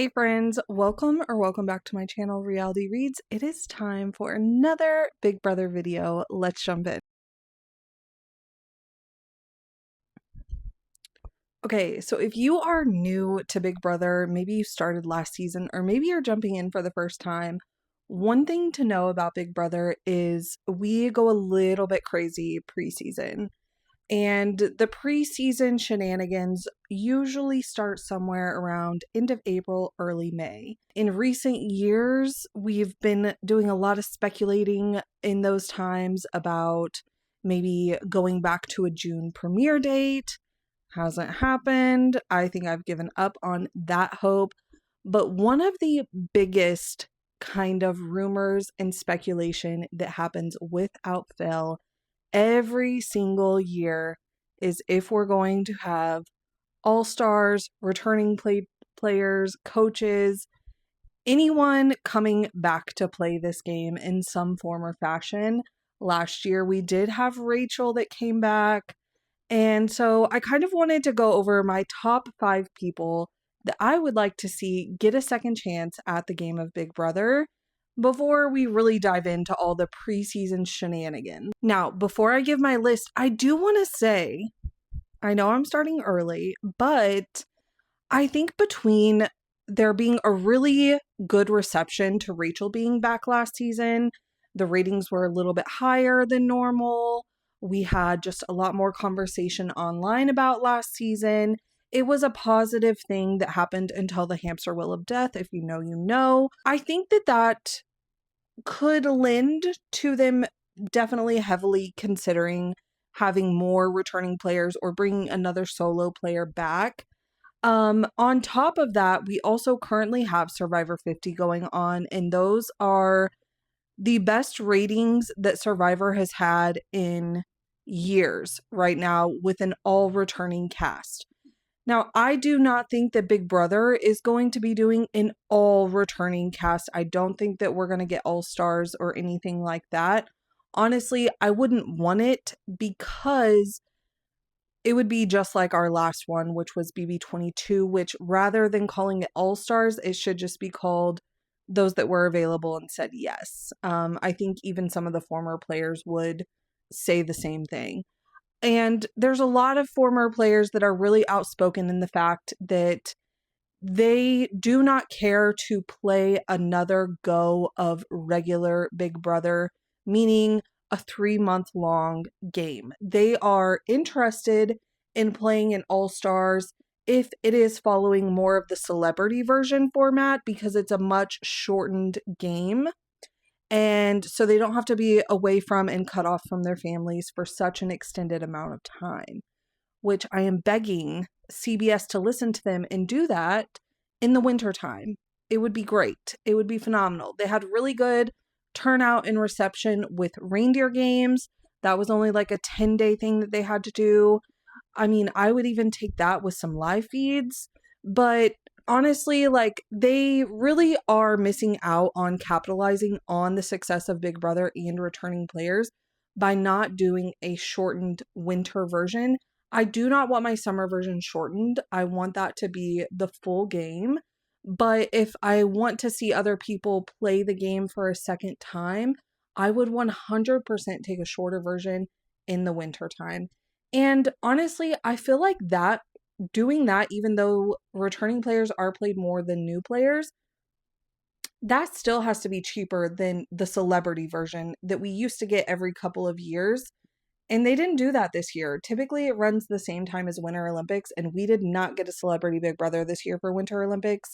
Hey friends, welcome back to my channel, Reality Reads. It is time for another Big Brother video. Let's jump in. Okay, so if you are new to Big Brother, maybe you started last season, or maybe you're jumping in for the first time, one thing to know about Big Brother is we go a little bit crazy preseason. And the preseason shenanigans usually start somewhere around end of April, early May. In recent years, we've been doing a lot of speculating in those times about maybe going back to a June premiere date. Hasn't happened. I think I've given up on that hope. But one of the biggest kind of rumors and speculation that happens without fail every single year is if we're going to have all-stars, returning players, coaches, anyone coming back to play this game in some form or fashion. Last year we did have Rachel that came back. And so I kind of wanted to go over my top 5 people that I would like to see get a second chance at the game of Big Brother before we really dive into all the preseason shenanigans. Now, before I give my list, I do want to say, I know I'm starting early, but I think between there being a really good reception to Rachel being back last season, the ratings were a little bit higher than normal. We had just a lot more conversation online about last season. It was a positive thing that happened until the hamster wheel of death. If you know, you know. I think that could lend to them definitely heavily considering having more returning players or bringing another solo player back. On top of that, we also currently have Survivor 50 going on, and those are the best ratings that Survivor has had in years right now with an all returning cast. Now, I do not think that Big Brother is going to be doing an all returning cast. I don't think that we're going to get all stars or anything like that. Honestly, I wouldn't want it because it would be just like our last one, which was BB22, which rather than calling it all stars, it should just be called those that were available and said yes. I think even some of the former players would say the same thing. And there's a lot of former players that are really outspoken in the fact that they do not care to play another go of regular Big Brother, meaning a 3-month long game. They are interested in playing in All Stars if it is following more of the celebrity version format because it's a much shortened game. And so they don't have to be away from and cut off from their families for such an extended amount of time, which I am begging CBS to listen to them and do that in the wintertime. It would be great. It would be phenomenal. They had really good turnout and reception with reindeer games. That was only like a 10-day thing that they had to do. I mean, I would even take that with some live feeds, but honestly, like they really are missing out on capitalizing on the success of Big Brother and returning players by not doing a shortened winter version. I do not want my summer version shortened. I want that to be the full game. But if I want to see other people play the game for a second time, I would 100% take a shorter version in the winter time. And honestly, I feel like that doing that, even though returning players are played more than new players, that still has to be cheaper than the celebrity version that we used to get every couple of years. And they didn't do that this year. Typically, it runs the same time as Winter Olympics, and we did not get a celebrity Big Brother this year for Winter Olympics.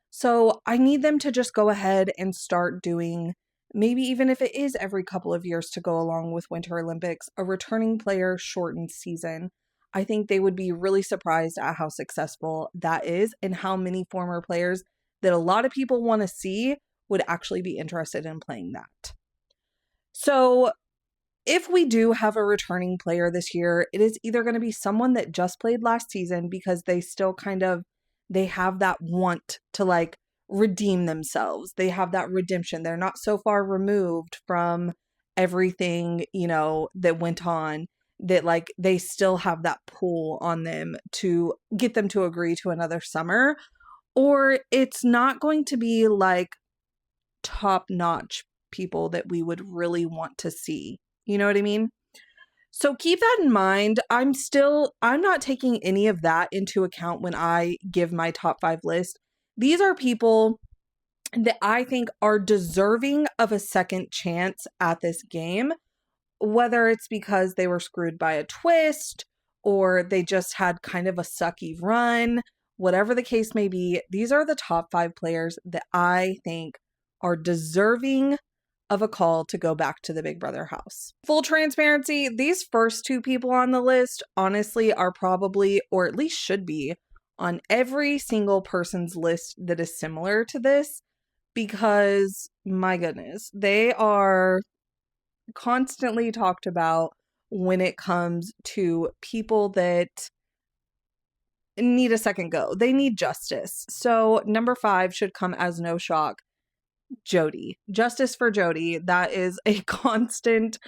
So I need them to just go ahead and start doing, maybe even if it is every couple of years to go along with Winter Olympics, a returning player shortened season. I think they would be really surprised at how successful that is and how many former players that a lot of people want to see would actually be interested in playing that. So if we do have a returning player this year, it is either going to be someone that just played last season because they still they have that want to like redeem themselves. They have that redemption. They're not so far removed from everything, that went on that like they still have that pull on them to get them to agree to another summer. or it's not going to be like top-notch people that we would really want to see. You know what I mean? So keep that in mind. I'm not taking any of that into account when I give my top 5 list. These are people that I think are deserving of a second chance at this game, whether it's because they were screwed by a twist or they just had kind of a sucky run, whatever the case may be. These are the top 5 players that I think are deserving of a call to go back to the Big Brother house. Full transparency, these first 2 people on the list honestly are probably, or at least should be, on every single person's list that is similar to this, because my goodness, they are constantly talked about when it comes to people that need a second go. They need justice. So number 5 should come as no shock. Jody. Justice for Jody. That is a constant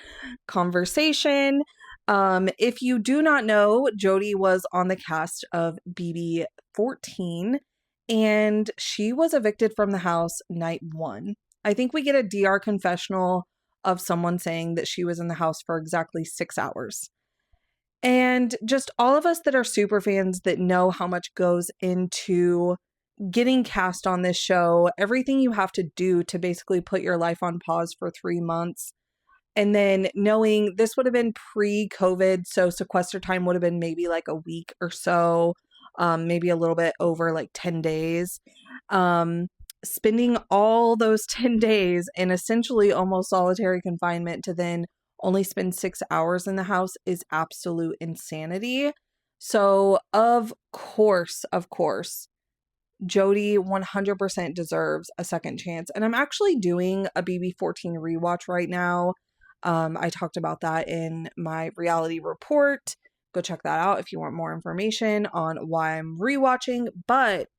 conversation. If you do not know, Jody was on the cast of BB 14 and she was evicted from the house night 1. I think we get a DR confessional of someone saying that she was in the house for exactly 6 hours. And just all of us that are super fans that know how much goes into getting cast on this show, everything you have to do to basically put your life on pause for 3 months. And then knowing this would have been pre-COVID, so sequester time would have been maybe like a week or so, maybe a little bit over like 10 days. Spending all those 10 days in essentially almost solitary confinement to then only spend 6 hours in the house is absolute insanity. So of course, Jody 100% deserves a second chance. And I'm actually doing a BB14 rewatch right now. I talked about that in my reality report. Go check that out if you want more information on why I'm rewatching. But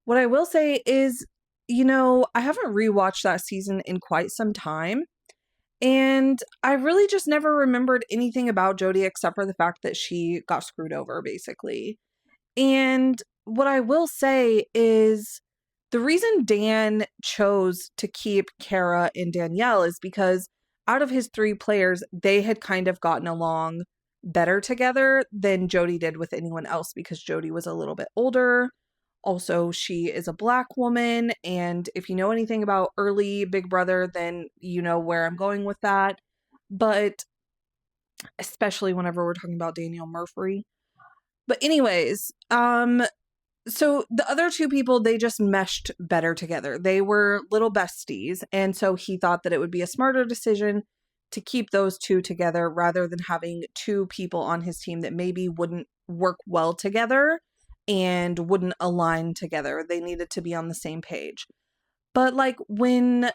what I will say is, I haven't rewatched that season in quite some time. And I really just never remembered anything about Jody except for the fact that she got screwed over, basically. And what I will say is the reason Dan chose to keep Kara and Danielle is because out of his 3 players, they had kind of gotten along better together than Jody did with anyone else because Jody was a little bit older. Also, she is a Black woman. And if you know anything about early Big Brother, then you know where I'm going with that. But especially whenever we're talking about Danielle Murphy. But anyways, so the other 2 people, they just meshed better together. They were little besties. And so he thought that it would be a smarter decision to keep those 2 together rather than having 2 people on his team that maybe wouldn't work well together and wouldn't align together. They needed to be on the same page. But like when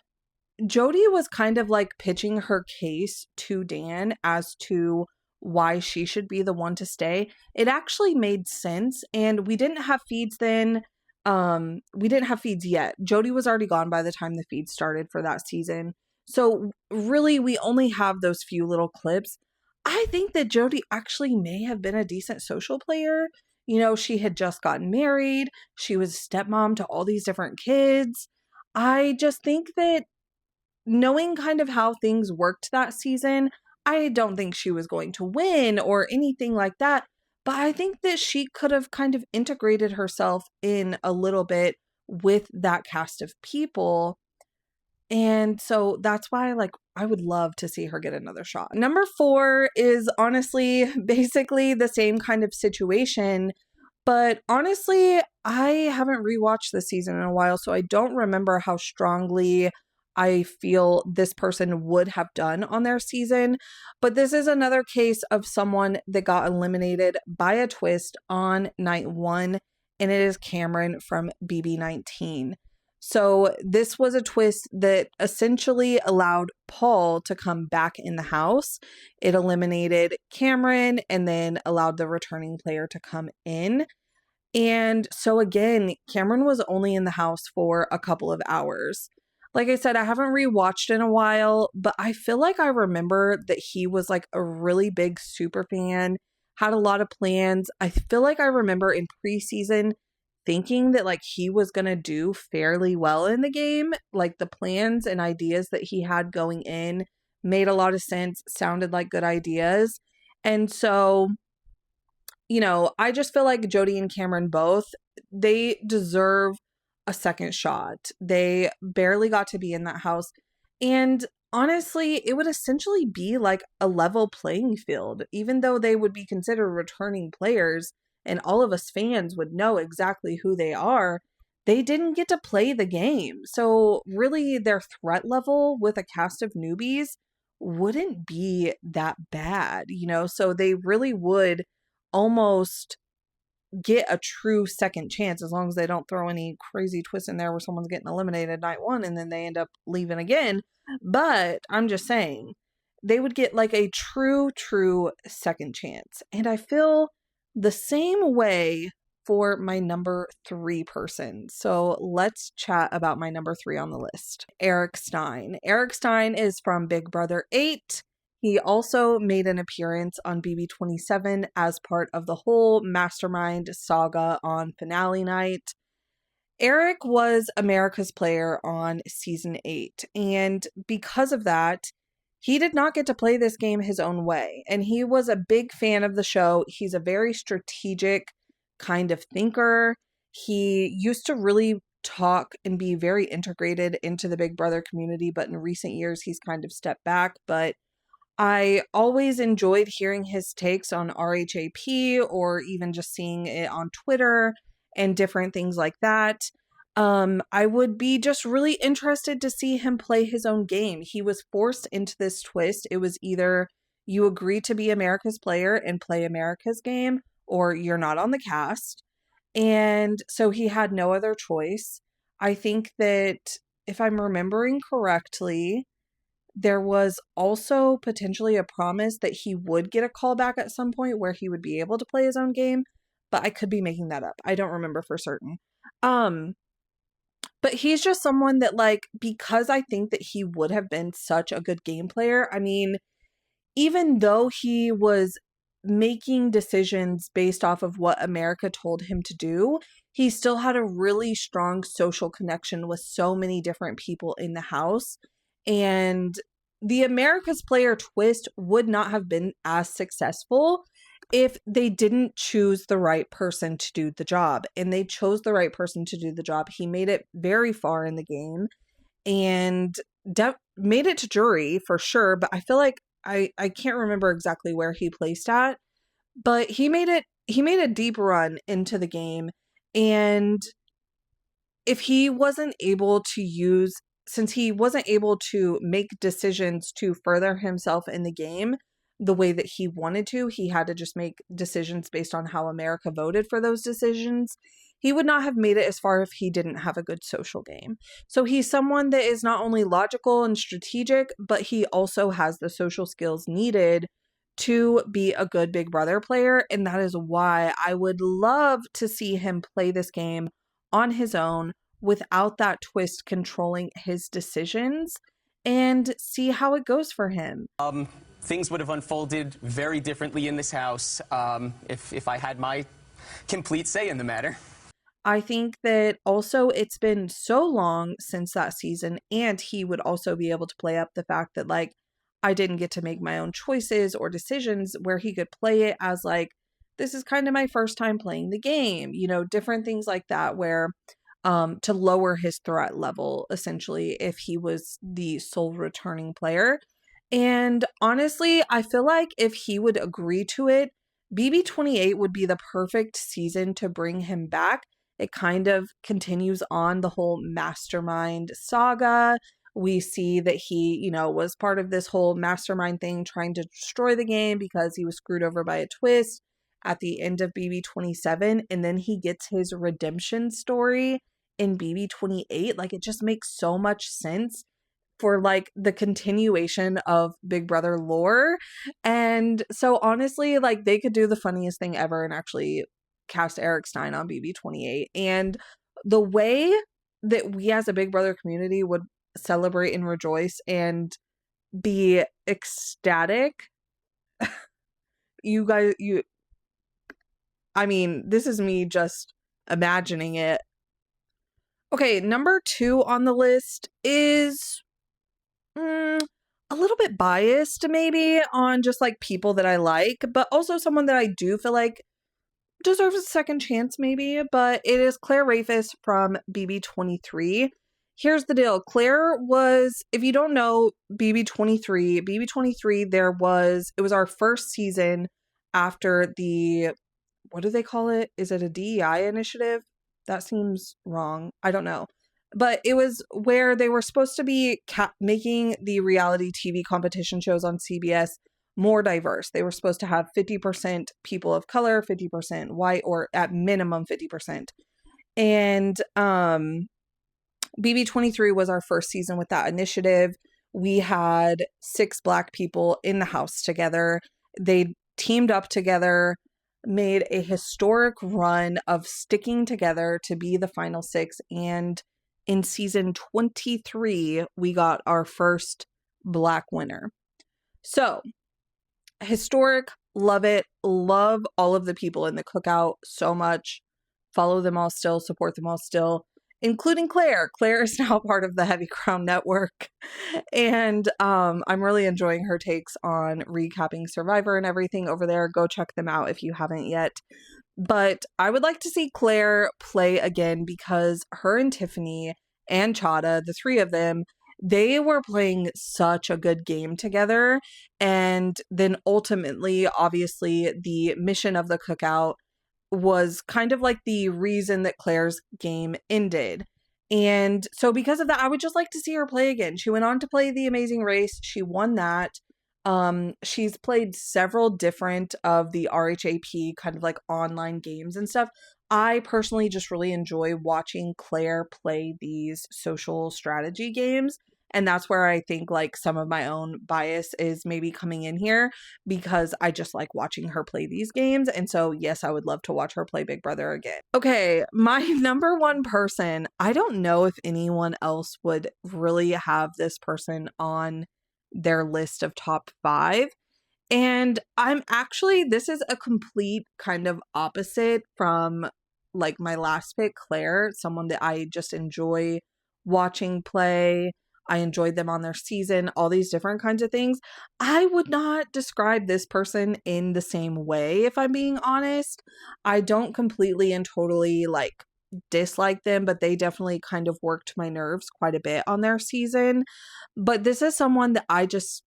Jody was kind of like pitching her case to Dan as to why she should be the one to stay, it actually made sense. And we didn't have feeds then. We didn't have feeds yet. Jody was already gone by the time the feed started for that season. So really, we only have those few little clips. I think that Jody actually may have been a decent social player. She had just gotten married. She was a stepmom to all these different kids. I just think that knowing kind of how things worked that season, I don't think she was going to win or anything like that. But I think that she could have kind of integrated herself in a little bit with that cast of people. And so that's why, I would love to see her get another shot. Number 4 is honestly basically the same kind of situation. But honestly, I haven't rewatched this season in a while, so I don't remember how strongly I feel this person would have done on their season. But this is another case of someone that got eliminated by a twist on night 1, and it is Cameron from BB19. So this was a twist that essentially allowed Paul to come back in the house. It eliminated Cameron and then allowed the returning player to come in. And so again, Cameron was only in the house for a couple of hours. Like I said, I haven't rewatched in a while, but I feel like I remember that he was like a really big super fan, had a lot of plans. I feel like I remember in preseason thinking that like he was going to do fairly well in the game. Like the plans and ideas that he had going in made a lot of sense, sounded like good ideas. And so, I just feel like Jody and Cameron both, they deserve a second shot. They barely got to be in that house. And honestly, it would essentially be like a level playing field, even though they would be considered returning players and all of us fans would know exactly who they are. They didn't get to play the game. So, really, their threat level with a cast of newbies wouldn't be that bad, So, they really would almost get a true second chance as long as they don't throw any crazy twists in there where someone's getting eliminated night one and then they end up leaving again. But I'm just saying, they would get like a true second chance. And I feel the same way for my number 3 person. So let's chat about my number 3 on the list. Eric Stein. Eric Stein is from Big Brother 8. He also made an appearance on BB27 as part of the whole Mastermind saga on finale night. Eric was America's player on season 8, and because of that, he did not get to play this game his own way. And he was a big fan of the show. He's a very strategic kind of thinker. He used to really talk and be very integrated into the Big Brother community, but in recent years, he's kind of stepped back. But I always enjoyed hearing his takes on RHAP or even just seeing it on Twitter and different things like that. I would be just really interested to see him play his own game. He was forced into this twist. It was either you agree to be America's player and play America's game, or you're not on the cast. And so he had no other choice. I think that if I'm remembering correctly, there was also potentially a promise that he would get a call back at some point where he would be able to play his own game, but I could be making that up. I don't remember for certain. But he's just someone that, like, because I think that he would have been such a good game player, I mean, even though he was making decisions based off of what America told him to do, he still had a really strong social connection with so many different people in the house. And the America's player twist would not have been as successful if they didn't choose the right person to do the job. And they chose the right person to do the job. He made it very far in the game and made it to jury for sure. But I feel like I can't remember exactly where he placed at, but he made a deep run into the game. And if he wasn't able to since he wasn't able to make decisions to further himself in the game the way that he wanted to, he had to just make decisions based on how America voted for those decisions. He would not have made it as far if he didn't have a good social game. So he's someone that is not only logical and strategic, but he also has the social skills needed to be a good Big Brother player. And that is why I would love to see him play this game on his own without that twist controlling his decisions and see how it goes for him. Things would have unfolded very differently in this house if I had my complete say in the matter. I think that also it's been so long since that season, and he would also be able to play up the fact that, like, I didn't get to make my own choices or decisions, where he could play it as, like, this is kind of my first time playing the game, different things like that, where to lower his threat level, essentially, if he was the sole returning player. And honestly, I feel like if he would agree to it, BB28 would be the perfect season to bring him back. It kind of continues on the whole mastermind saga. We see that he, was part of this whole mastermind thing trying to destroy the game because he was screwed over by a twist at the end of BB27. And then he gets his redemption story in BB28. Like, it just makes so much sense for, like, the continuation of Big Brother lore. And so honestly, like, they could do the funniest thing ever and actually cast Eric Stein on BB28. And the way that we as a Big Brother community would celebrate and rejoice and be ecstatic. I mean, this is me just imagining it. Okay, number 2 on the list is a little bit biased maybe on just like people that I like, but also someone that I do feel like deserves a second chance maybe, but it is Claire Rafis from BB23. Here's the deal. Claire was, if you don't know BB23, it was our first season after the, what do they call it? Is it a DEI initiative? That seems wrong. I don't know. But it was where they were supposed to be making the reality TV competition shows on CBS more diverse. They were supposed to have 50% people of color, 50% white, or at minimum 50%. And BB23 was our first season with that initiative. We had 6 Black people in the house together. They teamed up together, made a historic run of sticking together to be the final 6. And in season 23, we got our first Black winner. So, historic, love it, love all of the people in the cookout so much. Follow them all still, support them all still, including Claire. Claire is now part of the Heavy Crown Network. And I'm really enjoying her takes on recapping Survivor and everything over there. Go check them out if you haven't yet. But I would like to see Claire play again because her and Tiffany and Chada, the 3 of them, they were playing such a good game together. And then ultimately, obviously, the mission of the cookout was kind of like the reason that Claire's game ended. And so because of that, I would just like to see her play again. She went on to play The Amazing Race. She won that. She's played several different of the RHAP kind of like online games and stuff. I personally just really enjoy watching Claire play these social strategy games. And that's where I think like some of my own bias is maybe coming in here because I just like watching her play these games. And so, yes, I would love to watch her play Big Brother again. Okay, my number 1 person, I don't know if anyone else would really have this person on their list of top 5. And this is a complete kind of opposite from like my last pick, Claire, someone that I just enjoy watching play. I enjoyed them on their season, all these different kinds of things. I would not describe this person in the same way, if I'm being honest. I don't completely and totally like dislike them, but they definitely kind of worked my nerves quite a bit on their season. But this is someone that I just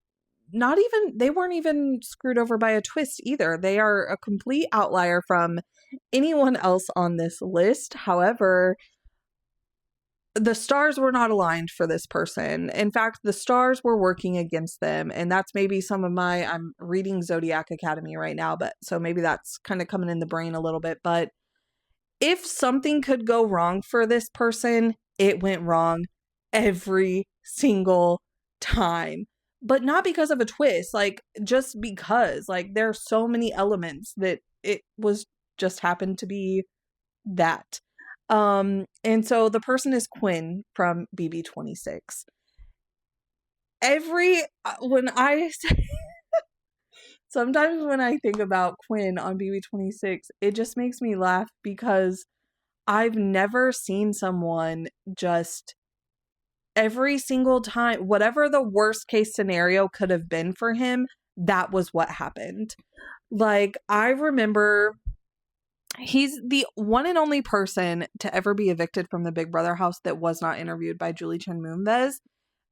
they weren't even screwed over by a twist either. They are a complete outlier from anyone else on this list. However, the stars were not aligned for this person. In fact, the stars were working against them. And that's maybe I'm reading Zodiac Academy right now, but so maybe that's kind of coming in the brain a little bit. But if something could go wrong for this person, it went wrong every single time. But not because of a twist, like just because, like there are so many elements that it was just happened to be that. And so the person is Quinn from BB26. Sometimes when I think about Quinn on BB26, it just makes me laugh because I've never seen someone just every single time, whatever the worst case scenario could have been for him, that was what happened. Like, I remember he's the one and only person to ever be evicted from the Big Brother house that was not interviewed by Julie Chen Moonves,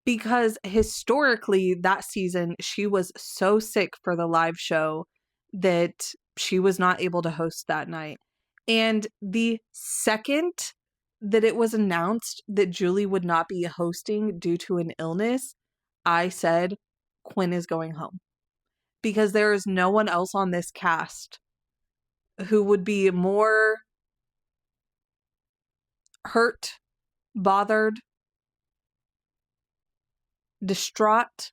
because historically that season she was so sick for the live show that she was not able to host that night. And the second that it was announced that Julie would not be hosting due to an illness, I said, Quinn is going home. Because there is no one else on this cast who would be more hurt, bothered, distraught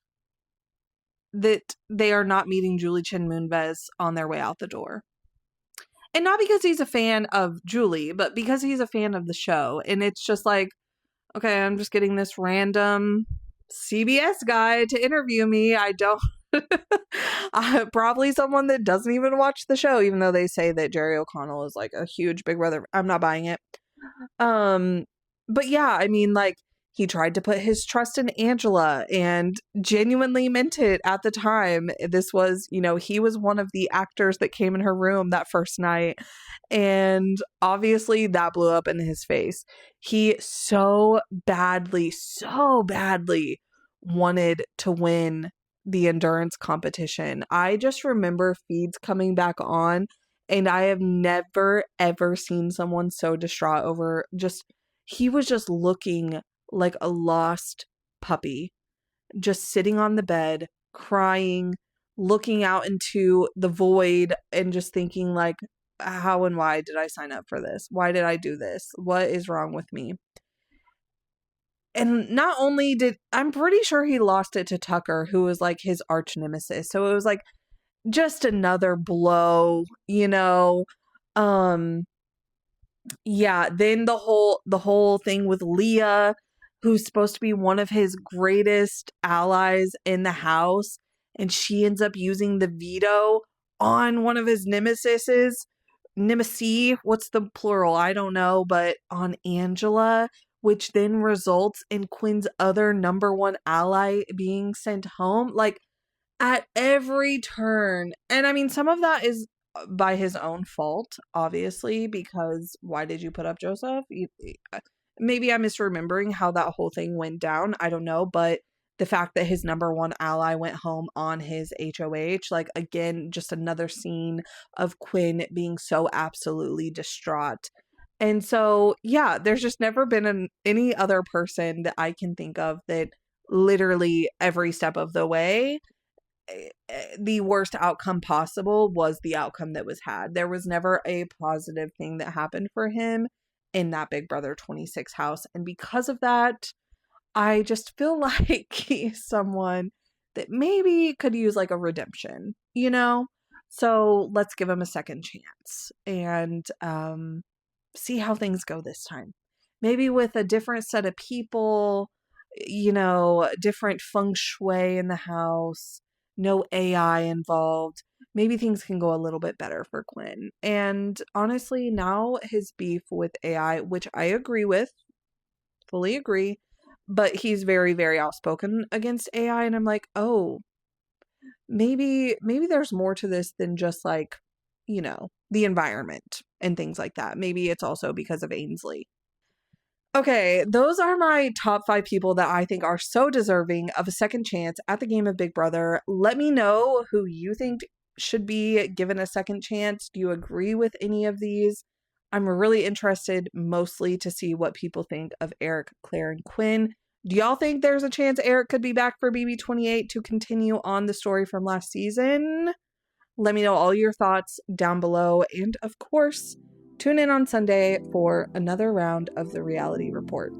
that they are not meeting Julie Chen Moonves on their way out the door. And not because he's a fan of Julie, but because he's a fan of the show. And it's just like, okay, I'm just getting this random CBS guy to interview me. I don't Probably someone that doesn't even watch the show, even though they say that Jerry O'Connell is like a huge Big Brother. I'm not buying it. Um, but yeah, I mean, like, he tried to put his trust in Angela and genuinely meant it at the time. This was, he was one of the actors that came in her room that first night. And obviously that blew up in his face. He so badly wanted to win the endurance competition. I just remember feeds coming back on, and I have never ever seen someone so distraught over he was just looking like a lost puppy, just sitting on the bed, crying, looking out into the void and just thinking like, how and why did I sign up for this? Why did I do this? What is wrong with me? And not only I'm pretty sure he lost it to Tucker, who was like his arch nemesis. So it was like just another blow, Um, yeah, then the whole thing with Leah, who's supposed to be one of his greatest allies in the house, and she ends up using the veto on one of his nemesis, what's the plural? I don't know, but on Angela, which then results in Quinn's other number one ally being sent home. Like, at every turn. And I mean, some of that is by his own fault, obviously, because why did you put up Joseph? Maybe I'm misremembering how that whole thing went down. I don't know. But the fact that his number one ally went home on his HOH, like, again, just another scene of Quinn being so absolutely distraught. And so, yeah, there's just never been any other person that I can think of that literally every step of the way the worst outcome possible was the outcome that was had. There was never a positive thing that happened for him in that Big Brother 26 house. And because of that, I just feel like he's someone that maybe could use like a redemption. So let's give him a second chance and see how things go this time. Maybe with a different set of people, different feng shui in the house, no AI involved. Maybe things can go a little bit better for Quinn. And honestly, now his beef with AI, which I agree with, fully agree, but he's very, very outspoken against AI. And I'm like, oh, maybe there's more to this than just like, the environment and things like that. Maybe it's also because of Ainsley. Okay, those are my top 5 people that I think are so deserving of a second chance at the game of Big Brother. Let me know who you think should be given a second chance. Do you agree with any of these? I'm really interested mostly to see what people think of Eric, Claire, and Quinn. Do y'all think there's a chance Eric could be back for BB28 to continue on the story from last season? Let me know all your thoughts down below. And of course, tune in on Sunday for another round of the reality report.